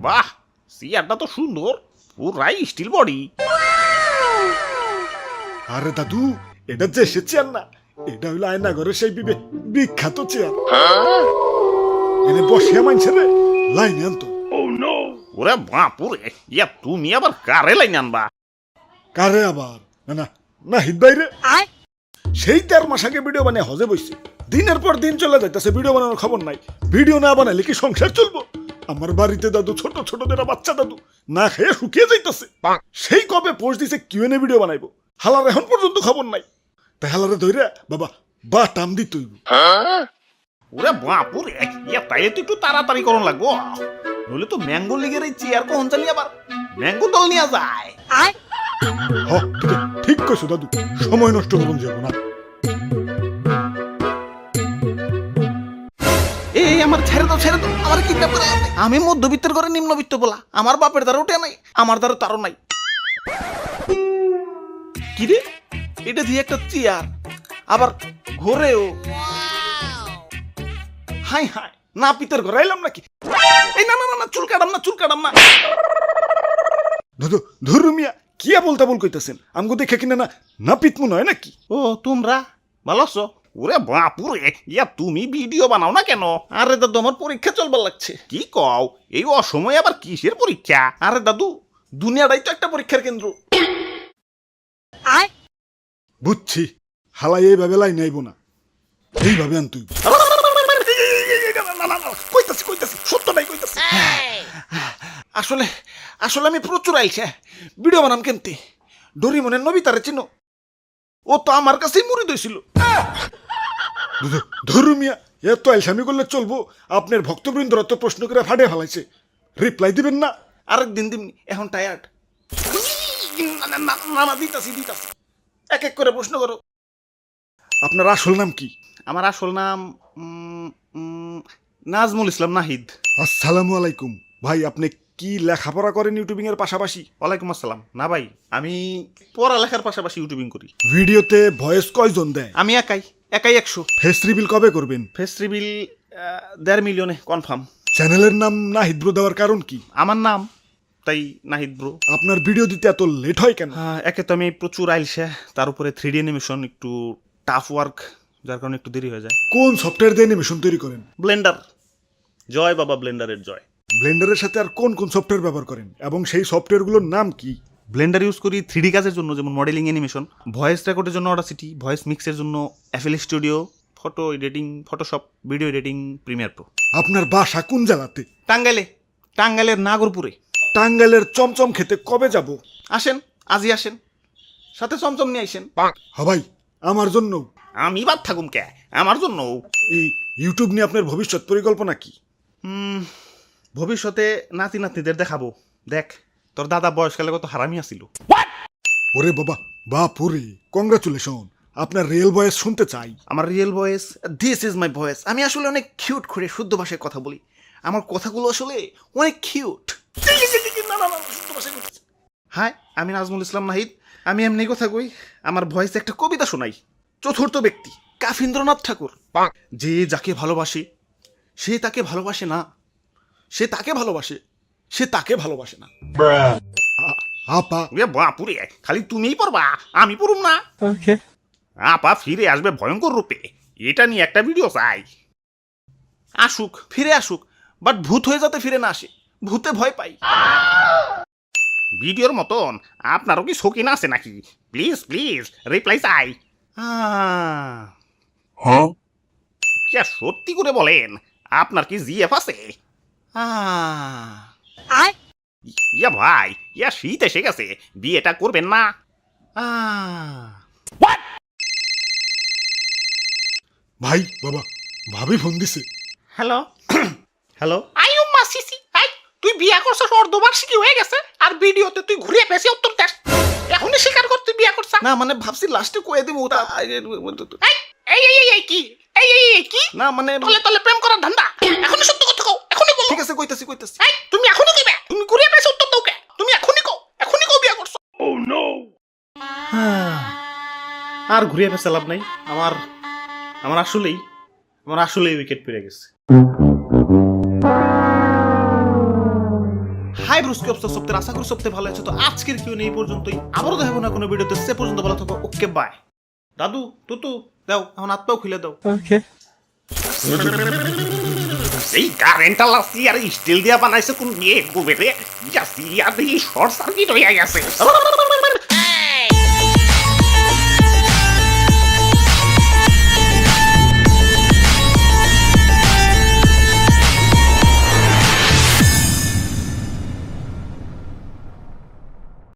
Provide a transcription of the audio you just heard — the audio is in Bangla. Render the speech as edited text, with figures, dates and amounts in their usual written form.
বাহ, চেয়ারটা তো সুন্দর, পুরাই স্টিল বডি। আরে দাদু, এটা যে সে চেয়ার না, এটা হইলো আয়নাঘরের সেই বিখ্যাত চেয়ার। এনে বসে মানছে রে লাইনে আনতো। ওরে বাপুরে, ইয়া তুমি আবার কারে লাইন আনবা? কারে আবার? না না নাহিদ ভাইরে। সেই 13 মাস আগে ভিডিও বানিয়ে হজে বসছে, দিনের পর দিন চলে যাইতেছে, ভিডিও বানানোর খবর নাই। ভিডিও না বানাইলে কি সংসার চলবো? আমার বাড়িতে দাদু, ছোট ছোট যারা বাচ্চা দাদু, না খেয়ে শুকিয়ে যাইতেছে। সেই কবে পোস্ট দিছে কিউএনএ ভিডিও বানাইবো, হালার এখন পর্যন্ত খবর নাই। তাই হালারে ধইরা বাবা বা টাম দিত। ওরে বাপুরে, ইয়া তাইলে তো একটু তাড়াতাড়ি করন লাগবো, নইলে তো ম্যাঙ্গো লিগের এই চেয়ার কখন জানি আবার ম্যাঙ্গো দল নিয়ে যায়। ঠিক কইছো দাদু, সময় নষ্ট করুন যাব না। এই আমার ছেড়ে দাও, ছেড়ে দাও, আমার কিডন্যাপ করে আনবে। আমি মধ্যবিত্তের ঘরে নিম্নবিত্ত বলা, আমার বাপের দ্বারা উঠে নাই, আমার দ্বারা তারও নাই। কি রে, এটা দিয়ে একটা চেয়ার, আবার ঘরেও। হাই হাই, না পিতের ঘরে এলাম নাকি? এই না না না, চুল কাটাম না, চুল কাটাম না। দাদু ধরু মিয়া, কিয়া বলতে বল কইতাছেন? আমগো দেখে কিনা না না পিতমু নয় নাকি? ও তোমরা ভালো আছো? ওরে বাপুরে, ইয়া তুমি ভিডিও বানাও না কেন? আরে দাদু, আমার পরীক্ষা চলবার লাগছে। কি কও, এই অসময়ে আবার কিসের পরীক্ষা? আরে দাদু, দুনিয়াটাই তো একটা পরীক্ষার কেন্দ্র। বুঝছি, হালাই এইভাবে লাইন আইব না, এইভাবে আন তুই। কইতাছি কইতাছি, সত্য নাই কইতাছি। আসলে আসলে আমি প্রচুর আইছে ভিডিও বানাম কেমতে। ডোরিমনের নবিতারে চিনো? ও তো আমার কাছেই মুড়ি দিয়েছিল। ধরু মিয়া, এত আলসামি করলে চলবো? আপনার ভক্তবৃন্দরা তো প্রশ্ন করে ফাটে ফেলাইছে, রিপ্লাই দিবেন না? আরেকদিন দিমনি, এখন টায়ার্ড। না দিতাছি দিতাছি, এক এক করে প্রশ্ন করো। আপনার আসল নাম কি? আমার আসল নাম নাজমুল ইসলাম নাহিদ। আসসালামু আলাইকুম ভাই, আপনি কি লেখাপড়া করেন ইউটিউবিং এর পাশাপাশি? ওয়ালাইকুম আসসালাম। না ভাই, আমি পড়ালেখার পাশাপাশি ইউটিউবিং করি। ভিডিওতে ভয়েস কয়জন দেয়? আমি একাই 100। ফেস রিভিল কবে করবেন? ফেস রিভিল 1.5 মিলিয়নে কনফার্ম। চ্যানেলের নাম নাহিদ ব্রো দেওয়ার কারণ কি? আমার নাম, তাই নাহিদ ব্রো। আপনার ভিডিও দিতে এত লেট হয় কেন? একে তো আমি প্রচুর আইলসে, তার উপরে 3D অ্যানিমেশন একটু টাফ ওয়ার্ক, যার কারণে একটু দেরি হয়ে যায়। কোন সফটওয়্যার দিয়ে অ্যানিমেশন তৈরি করেন? ব্লেন্ডার। জয় বাবা, ব্লেন্ডারের জয়। ব্লেন্ডারের সাথে আর কোন কোন সফটওয়্যার ব্যবহার করেন এবং সেই সফটওয়্যারগুলোর নাম কি? ব্লেন্ডার ইউজ করি 3D কাজের জন্য, যেমন মডেলিং অ্যানিমেশন, ভয়েস রেকর্ডের জন্য অডাসিটি, ভয়েস মিক্সের জন্য FL studio, photo editing Photoshop, video editing Premiere Pro. আপনার বাসা কোন জেলাতে? টাঙ্গাইলে, টাঙ্গাইলের নাগরপুরে। টাঙ্গাইলের চমচম খেতে কবে যাব? আসেন, আজই আসেন, সাথে চমচম নিয়ে আসেন। হ্যাঁ ভাই, আমার জন্য। আমি বাদ থাকুম কে, আমার জন্য। এই ইউটিউব নিয়ে আপনার ভবিষ্যৎ পরিকল্পনা কি? ভবিষ্যতে নাতি নাতনিদের দেখাবো, দেখ তোর দাদা বয়সকালে কত হারামি আসিল। ওরে বাবা, বাপুরে, কংগ্রাচুলেশন, আপনার রিয়েল ভয়েস শুনতে চাই। আমার real voice, this is my voice. আমি আসলে অনেক কিউট করে শুদ্ধ ভাষায় কথা বলি, আমার কথাগুলো আসলে অনেক কিউট। হাই, আমি নাজমুল ইসলাম নাহিদ, আমি এমনি কথা কই। আমার ভয়েসে একটা কবিতা শোনাই। চতুর্থ ব্যক্তি কাফিন্দ্রনাথ ঠাকুর। যে যাকে ভালোবাসে সে তাকে ভালোবাসে না, সে তাকে ভালোবাসে, সে তাকে ভালোবাসে না। আপা, বাপুরে, খালি তুমিই পড়বা, আমি পড়ুম না। আপা ফিরে আসবে ভয়ঙ্কর রূপে, এটা নিয়ে একটা ভিডিও চাই। আসুক, ফিরে আসুক, বাট ভূত হয়ে যাতে ফিরে না আসে, ভূতে ভয় পাই। ভিডিওর মতন আপনারও কি শৌখিন আছে নাকি? প্লিজ প্লিজ রিপ্লাই চাই। সত্যি করে বলেন, আপনার কি জিএফ আছে? ইয়া ভাই, ইয়া শীত এসে গেছে, বিয়েটা করবেন না? ভাই বাবা, ভাবি ফোন দিছে। হ্যালো হ্যালো, আইউম্মা সিসি, আই তুই বিয়া করছস, অর্ধবার্ষিকী হয়ে গেছে, আর ভিডিওতে তুই ঘুরিয়ে পেছে উত্তর দেস। এখনই স্বীকার কর তুই বিয়া করছ। না মানে ভাবছি লাস্টে কয়ে দিব। এই এই এই এই কি, এই এই এই কি, না মানে তলে তলে প্রেম করার ধান্দা। এখনই সত্য কথা কও, এখনই বলো। ঠিক আছে, কইতাছি কইতাছি। এই তুমি এখনই কইবে, তুমি ঘুরিয়ে পেছে উত্তর দাও কে? তুমি এখনই কও, এখনই কও বিয়া করছ। ও নো, আর ঘুরিয়ে পেছে লাভ নাই। আমার আমার আসলেই উইকেট পেরে গেছে। হাই ব্রুস্কি অবস্থা সপ্তাহে আশা করি সপ্তাহে ভালো আছে। তো আজকের কিউ এই পর্যন্তই, আবারও দেখাবো না কোনো ভিডিওতে, সে পর্যন্ত ভালো থাকো, ওকে বাই। দাদু তুতু দাও, এখন হাত পাও খুলে দাও। এই কারেন্টটা লাসি আর স্টিল দিয়া বানাইছে কোন বিয়ে গোবেরে, জাসি আর এই শর্ট সার্কিট হইয়া গেছে।